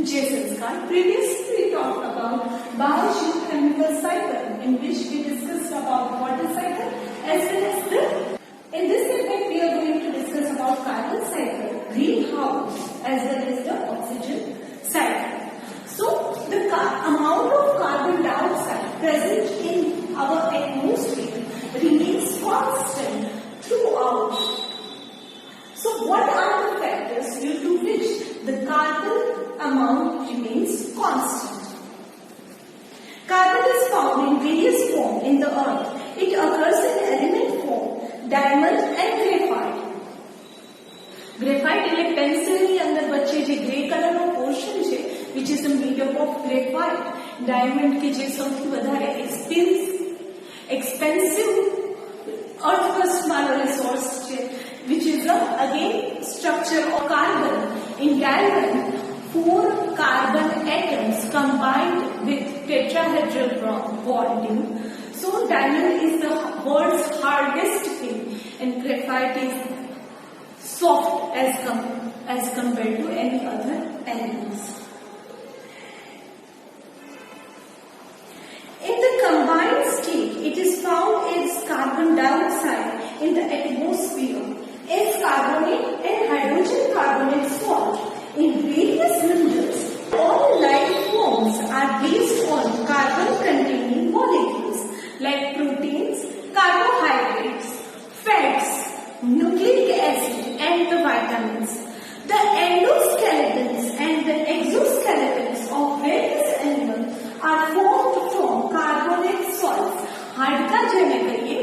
Sanskar previously talked about biogeochemical cycle, in which we discussed about water cycle as well as in this segment we are going to discuss about carbon cycle, greenhouse as well as the oxygen cycle. So the amount of carbon dioxide present in our atmosphere remains constant throughout. So what are the factors due to which the carbon amount remains constant? Carbon is found in various forms in the earth. It occurs in element form, diamond and graphite. Graphite એટલે pencil ની અંદર વચ્ચે જે grey colour નો portion છે which is made up of graphite. Diamond કે જે સૌથી વધારે expensive earth crust વાળો resource છે, which is again structure of carbon. In diamond, 4 carbon atoms combined with tetrahedral bonding. So diamond is the world's hardest thing and graphite is soft as compared to any other elements. In the combined state, it is found as carbon dioxide in the atmosphere as carbonate and hydrogen carbonate salt. In various minerals, all life forms are based on carbon-containing molecules like proteins, carbohydrates, fats, nucleic acid, and the vitamins. The endoskeletons and the exoskeletons of various animals are formed from carbonate salts. હાડકા જેને કહીએ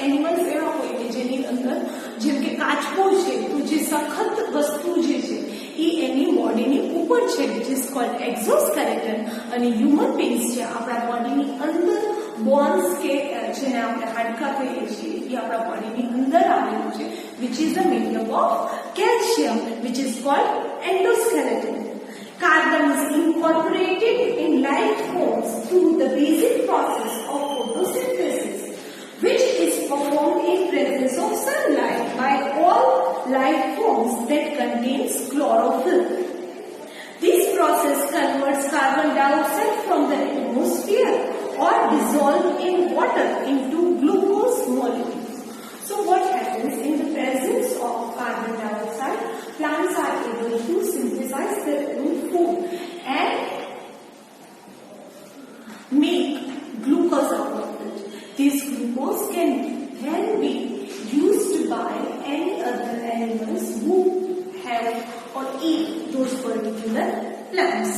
animals એવા હોય કે જેની અંદર જેમ કે કાચબો છે તો જે સખત વસ્તુ જે છે એ એની બોડીની ઉપર છે which is called exoskeleton અને હ્યુમન beings છે આપણા બોડીની અંદર બોન્સ કે જેને આપણે હાડકા કહીએ છીએ એ આપણા બોડીની અંદર આવેલું છે which is a medium of calcium which is called endoskeleton. Carbon is incorporated in life forms through the basic process of photosynthesis, which is performed in presence of sunlight by all life forms that contains chlorophyll. This process converts carbon dioxide from the atmosphere or dissolved in water into glucose molecules. So what happens in the presence of carbon dioxide? Plants are able to synthesize their own food and make glucose out of it. This glucose can then be used by any other animals who have or eat those particular plants.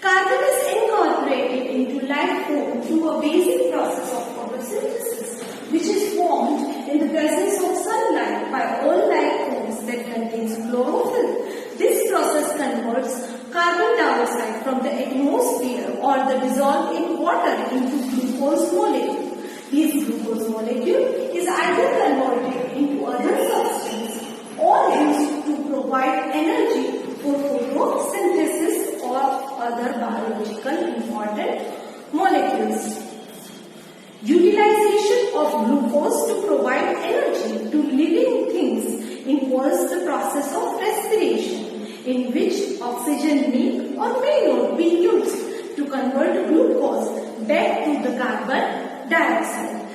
Carbon is incorporated into life form through a basic process of photosynthesis, which is formed in the presence of sunlight by all life forms that contains chlorophyll. This process converts carbon dioxide from the atmosphere or the dissolved in water into glucose molecule. This glucose molecule is either converted into other substance or used to provide energy for photosynthesis or other biological important molecules. Utilization of glucose to provide energy to living things involves the process of respiration, in which oxygen may or may not be used to convert glucose back to the carbon dioxide.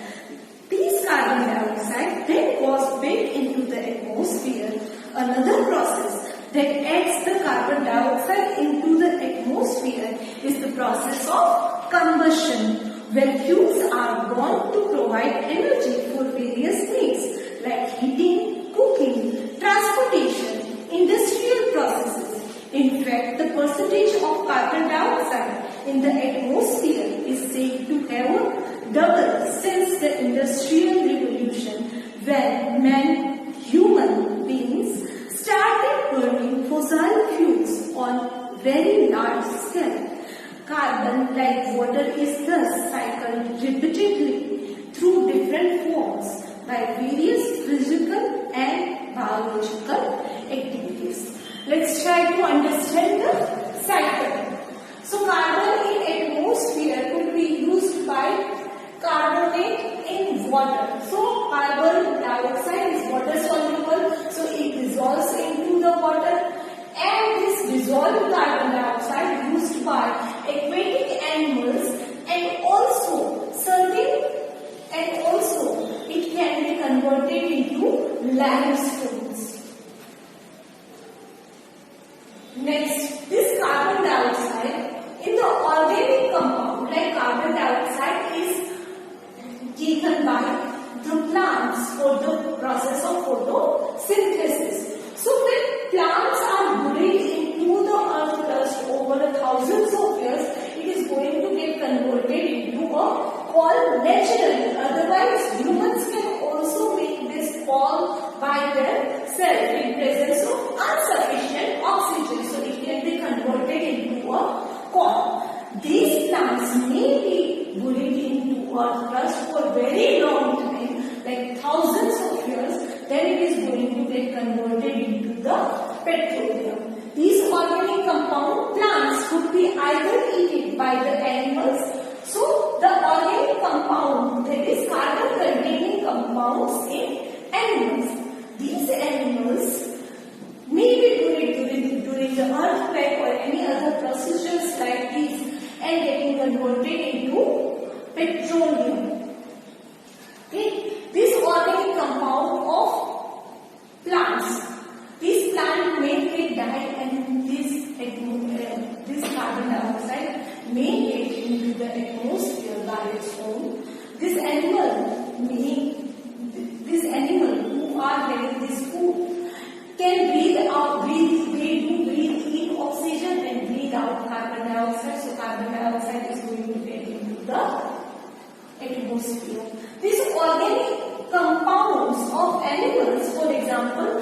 These carbon dioxide then goes back into the atmosphere. Another process that adds the carbon dioxide into the atmosphere is the process of combustion, where fuels are burned to provide energy for various needs like heating, cooking, transportation, industrial processes. In fact, the percentage of carbon dioxide in the atmosphere is said to have doubled since the Industrial Revolution, when human beings started burning fossil fuels on very large scale. Carbon, like water, is thus cycled repeatedly through different forms by various physical and biological activities. Let's try to understand the cycle. So carbon in atmosphere could be used by carbonate in water. So carbon dioxide is water soluble, so it dissolves into the water and Next, this carbon dioxide in the organic compound like carbon dioxide is taken by the plants for the process of photosynthesis. So when plants are buried into the earth crust over thousands of years, it is going to get converted into a fall naturally. Otherwise, humans can also make this fall by themselves in presence of insufficient oxygen. So it can be converted into a corn. These plants may be buried into earth crust for very long time, like thousands of years. Then it is going to get converted into the petroleum. These organic compound plants could be either eaten by the animals. So the organic compound, that is carbon containing compounds in animals. These animals may be buried during the earthquake or any other procedures like these and getting converted into petroleum. Okay. This organic compound of plants, this plant may die and this carbon dioxide may get into the atmosphere by its own. This animal who are having this food can breathe out, they do breathe in oxygen and breathe out carbon dioxide. So carbon dioxide is going to get into the atmosphere. These organic compounds of animals, for example,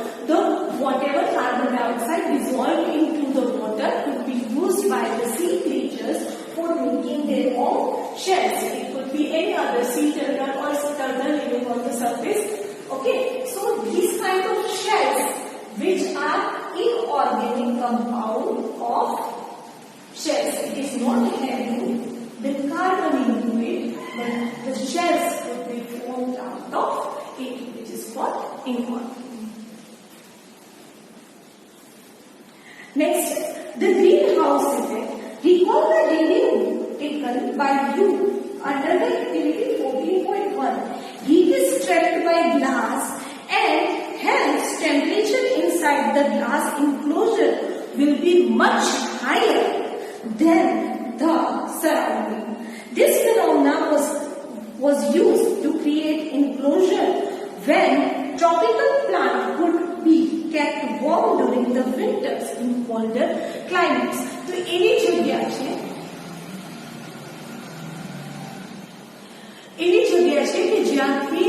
whatever carbon dioxide dissolved into the water could be used by the sea creatures for making their own shells. It could be any other sea turtle or turtle living on the surface. Okay, so these kind of shells which are inorganic compound of shells. It is not having the carbon into it, but the shells could be formed out of it, which is called inorganic. Next, the greenhouse effect. Recall the reading taken by you under the activity 14.1. Heat is trapped by glass and hence temperature inside the glass enclosure will be much higher than the surrounding. This phenomena was used to create enclosure when tropical plant could be kept warm during the winters in colder climates. तो એની જગ્યા છે કે જ્યાંથી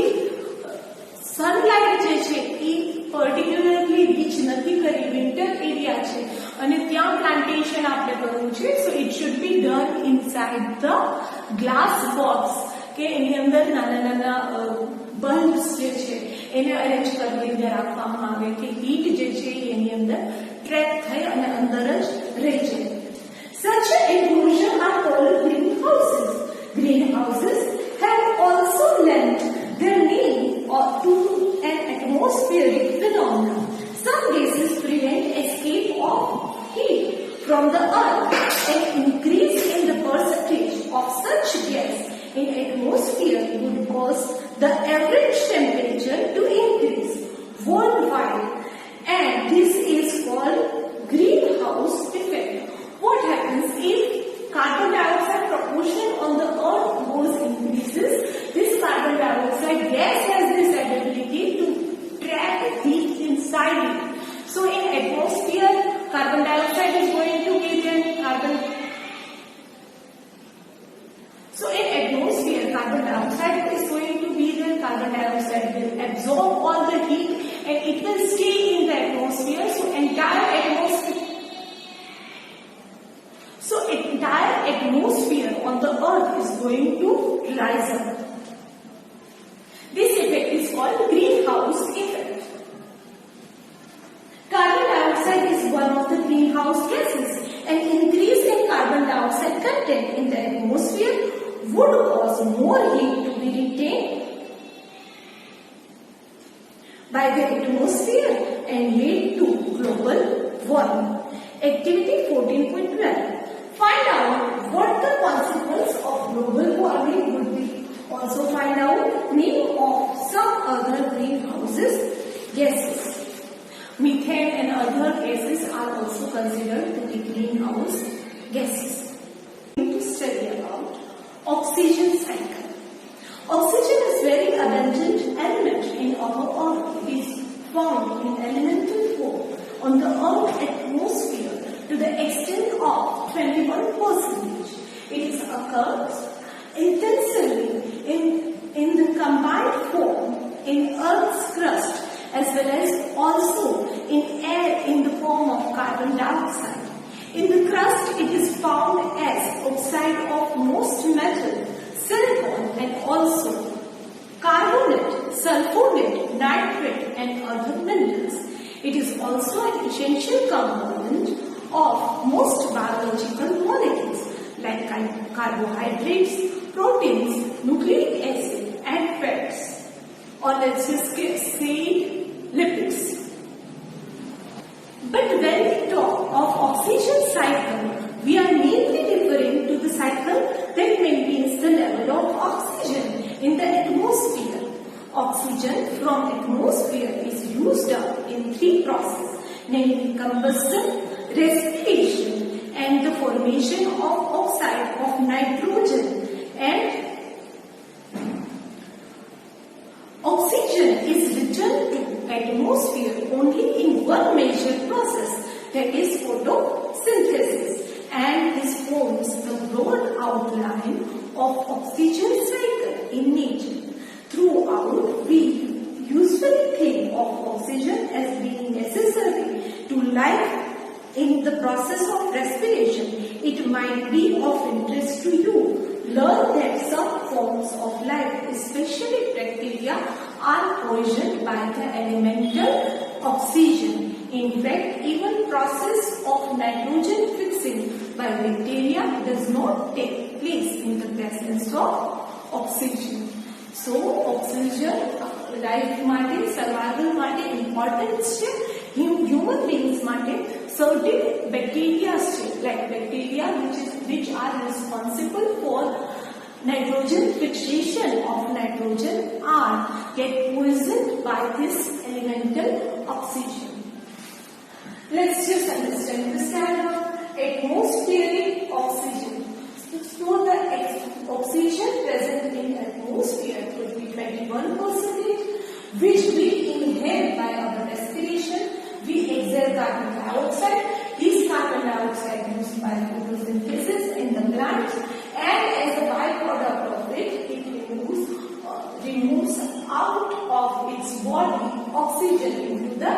sunlight જે છે એ particularly rich નથી કરી, winter area છે અને ત્યાં પ્લાન્ટેશન આપણે કરવું છે. So it should be done inside the glass box કે એની અંદર નાના નાના બલ્બ્સ જે છે એને અરેન્જ કરી રીતે રાખવામાં આવે કે હીટ જે છે એની અંદર ટ્રેપ થઈ અને અંદર જ રહી જાય. Such enclosure are called greenhouses. Greenhouses have also lent their name to an atmospheric phenomenon. Some gases prevent escape of heat from the earth. An increase in the percentage of such gas in atmosphere would cause the average temperature to increase worldwide, and this is called greenhouse effect. What happens if carbon dioxide proportion on the earth increases? This carbon dioxide gas has this ability to trap heat inside it. So in atmosphere, carbon dioxide is going to be there. So in atmosphere, carbon dioxide is going to be there. Carbon dioxide will absorb all the heat and it will stay in the atmosphere. So entire atmosphere on the earth is going to rise up. This effect is called greenhouse effect. Carbon dioxide is one of the greenhouse gases. An increase in carbon dioxide content in the atmosphere would cause more heat to be retained by the atmosphere and lead to global warming. Activity 14.12. Find out what the consequence of global warming would be. Also find out name of some other greenhouse gases. Methane and other gases are also considered gases. We are going to study about oxygen cycle. Oxygen is very abundant element in our earth. It is found in elemental form on the earth atmosphere to the extent of 21%. It occurs intensively in the combined form in Earth's crust as well as also in air in the form of carbon dioxide. In the crust it is found as oxide of most metal, silicon and also carbonate, sulfonate, nitrate and other minerals. It is also an essential component of most biological molecules like carbohydrates, proteins, nucleic acid and fats. Or let's just say lipids. But when we talk of oxygen cycle, we are mainly referring to the cycle that maintains the level of oxygen in the atmosphere. Oxygen from atmosphere is used up in three processes, namely combustion, respiration and the formation of oxide of nitrogen. And oxygen is returned to atmosphere only in one major process, that is photosynthesis, and this forms the broad outline of oxygen cycle in nature. Throughout, we usually think of oxygen as being necessary to life in the process of respiration. It might be of interest to you. Learn that some forms of life, especially bacteria, are poisoned by the elemental oxygen. In fact, even process of nitrogen fixing by bacteria does not take place in the presence of oxygen. So, oxygen life માટે survival માટે important છે. Human beings માટે certain bacteria છે, like bacteria which are responsible for nitrogen fixation of nitrogen are get poisoned by this elemental oxygen. Let's just understand this kind of atmospheric oxygen. So the oxygen present in atmosphere could be 21%, which we inhale by our respiration. We exhale carbon dioxide. This carbon dioxide used by photosynthesis in the plant, and as a byproduct of it, it removes out of its body oxygen into the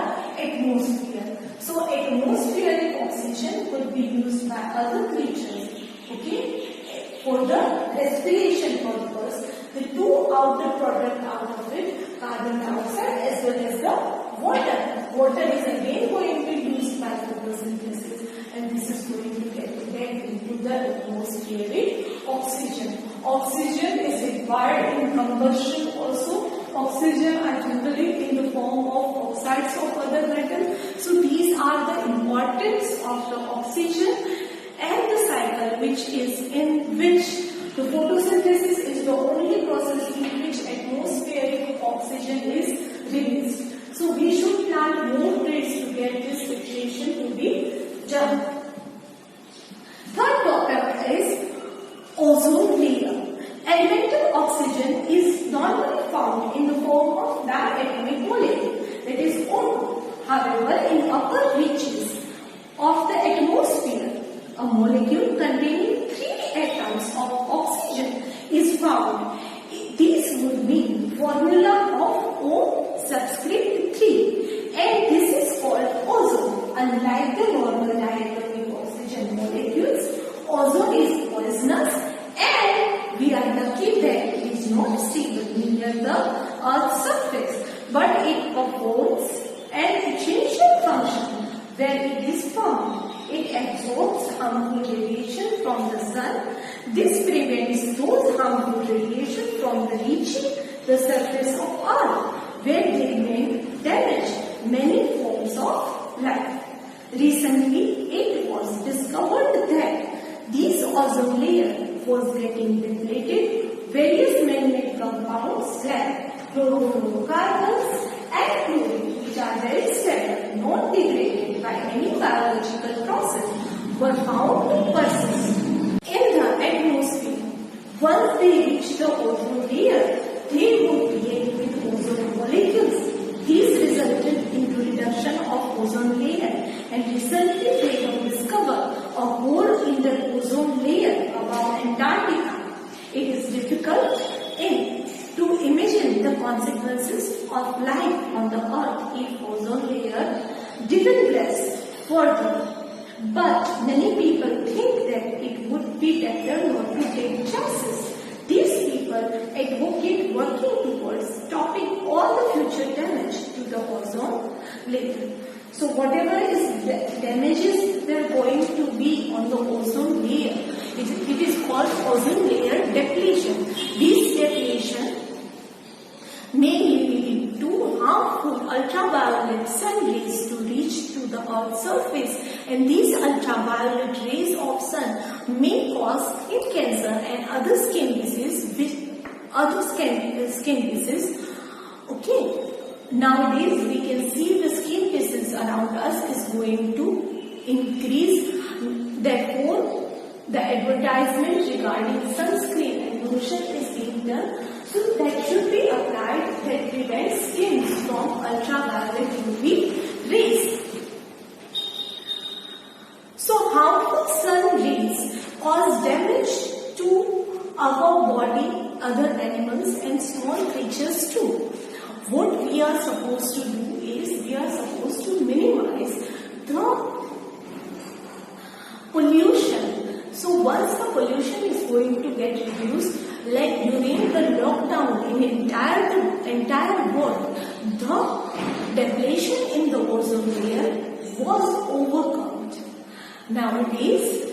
atmosphere. So atmospheric oxygen could be used by other creatures, okay, for the respiration purpose. The two outer product out of it, carbon dioxide as well as the water. Water is again going to be used by photosynthesis, and this is going to get into the atmospheric oxygen. Oxygen is required in combustion also. Oxygen are generally in the form of oxides of other metals. So these are the importance of the oxygen and the cycle, which is in which the photosynthesis is the only process in which atmospheric oxygen is released. So we should plant more trees to get this situation to be done. Third topic is ozone layer. Elemental oxygen is normally found in the form of diatomic molecule, that is O2. However, in upper reaches of the atmosphere, a molecule containing 3 atoms of oxygen is found. This would mean formula of O subscript 3, and this is called ozone. Unlike the normal diatomic oxygen molecules, ozone is poisonous, and we are lucky that it is not stable near the Earth's surface, but it performs an essential function where it is found. It absorbs harmful radiation from the sun. This prevents those harmful radiation from reaching the surface of Earth, where they may damage many forms of life. Recently, it was discovered that this ozone layer was getting depleted. Various man-made compounds like chlorofluorocarbons and chlorine, which are very stable, not degraded by any biological process, were found to persist they reach the ozone layer, they would react with ozone molecules. These resulted in reduction of ozone layer, and recently they have discovered a hole in the ozone layer above Antarctica. It is difficult to imagine the consequences of life on the earth if ozone layer didn't blast further. But many people think that it would be better not to take chances. These people advocate working towards stopping all the future damage to the ozone layer. So whatever is damages they are going to be on the ozone layer, it is called ozone layer depletion. This depletion may lead to harmful ultraviolet sun rays to reach to the Earth's surface, and these ultraviolet rays of sun may cause skin cancer and other skin diseases. Okay. Nowadays we can see the skin disease around us is going to increase. Therefore, the advertisement regarding sunscreen and lotion is being done. So that should be applied that prevents skin from ultraviolet UV rays. So harmful sun rays cause damage to our body, other animals and small creatures too. What we are supposed to do is we are supposed to minimize the pollution. So once the pollution is going to get reduced, like during the lockdown in entire world, the depletion in the ozone layer was overcome. Nowadays,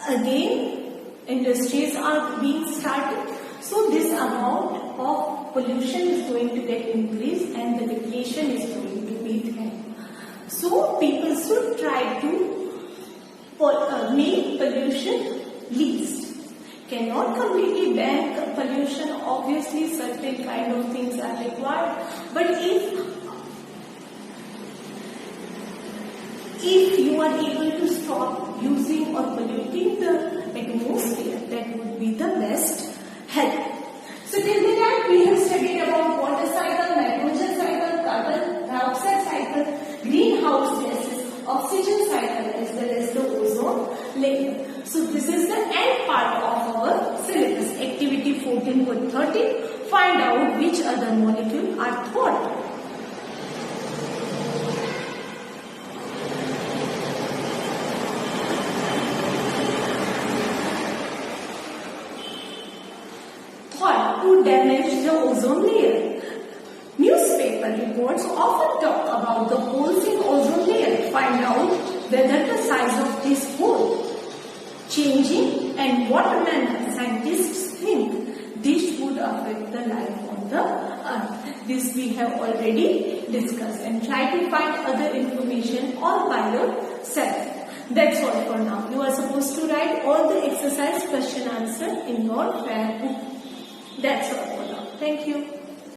again, industries are being started, so this amount of pollution is going to get increased and the depletion is going to be there. So people should try to make pollution least. Cannot completely ban pollution, obviously certain kind of things are required, but if you are able to stop using or polluting the atmosphere, that would be the best help. So till the time we have studied about water cycle, nitrogen cycle, carbon dioxide cycle, greenhouse gases, oxygen cycle as well as the ozone layer. So this is the end part of our syllabus. Activity 14.13. Find out which other molecules are thought. To damage the ozone layer. Newspaper reports often talk about the holes in ozone layer. Find out whether the size of this hole changing and what manner scientists think this would affect the life on the earth. This we have already discussed, and try to find other information all by yourself. That's all for now. You are supposed to write all the exercise question answer in your fair book. That's all for now. Thank you.